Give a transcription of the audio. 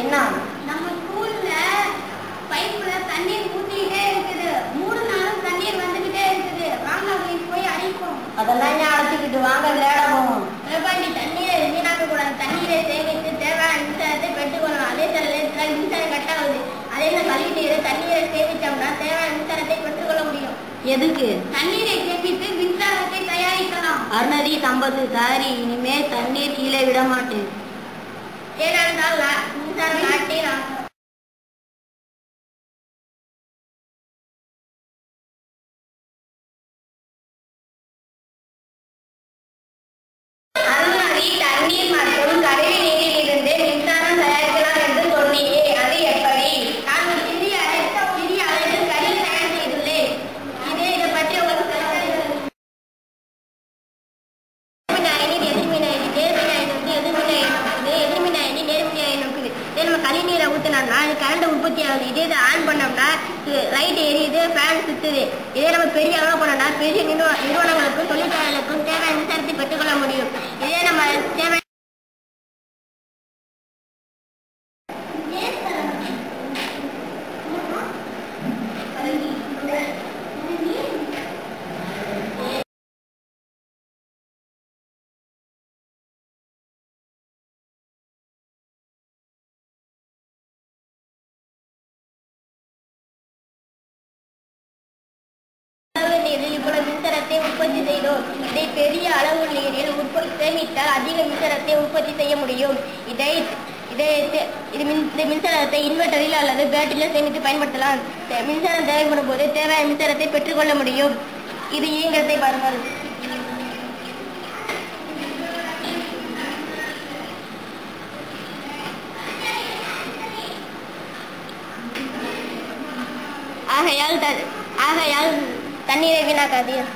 என்ன? நம்ம ஸ்கூல்ல பைப்ல தண்ணீர் ஊத்திட்டே இருக்குது. 3 நாளும் தண்ணீர் வந்துகிட்டே இருக்குது. வாங்க வீட்டுக்கு போய் அடிப்போம். அதெல்லாம் ஏன் அழைச்சிக்கிட்டு வாங்க விளையாட போவோம். நீ தண்ணீரை வீணாக்க கூடாது. தண்ணீரை சேமித்து தேவையான மின்சாரத்தை பெற்றுக்கொள்ளலாம். அதே நேரத்தில் மின்சாரம் கட்டாகுது. அதே கல்வி நீரை தண்ணீரை சேமித்தோம்னா தேவையான மின்சாரத்தை பெற்றுக்கொள்ள முடியும். எதுக்கு? தண்ணீரை சேமித்து மின்சாரத்தை தயாரிக்கலாம். அருணதி சம்பத்து சாரி, இனிமே தண்ணீர் கீழே விட மாட்டேன். ஏனென்றால் மின்சாரம் காட்டி தண்ணீர் மற்றும் கழிவு நீரிலிருந்து மின்சாரம் தயாரிக்கலாம் என்று சொன்னியே, அது எப்படி? நான் ஒரு சிறிய அளவில் கழிவு தயார் செய்துள்ளேன். இதை பற்றி உங்களுக்கு நம்ம கழிநீரை ஊற்றினோம்னா அது கரண்ட் உற்பத்தி ஆகுது. இதே இதை ஆன் பண்ணோம்னா லைட் எரியுது, ஃபேன் சுற்றுது. இதே நம்ம பெரிய அளவு பண்ணோம்னா பெரிய நிறுவனங்களுக்கும் தொழிற்சாலைகளுக்கும் தேவையான மின்சாரத்தை பெற்றுக்கொள்ள முடியும். இதே நம்ம தேவை நீரில் இவ்வளவு மின்சாரத்தை உற்பத்தி செய்தோம். இதை பெரிய அளவு நீரில் சேமித்தால் அதிக மின்சாரத்தை உற்பத்தி செய்ய முடியும். இந்த மின்சாரத்தை இன்வெர்டரில் அல்லது பேட்டரியில் சேமித்து பயன்படுத்தலாம். மின்சாரம் தேவைப்படும் போது தேவையான மின்சாரத்தை பெற்றுக்கொள்ள முடியும். இது இயந்திரத்தை பாருங்கள். ஆகையால் தண்ணீரை வீணாக்காதீர்.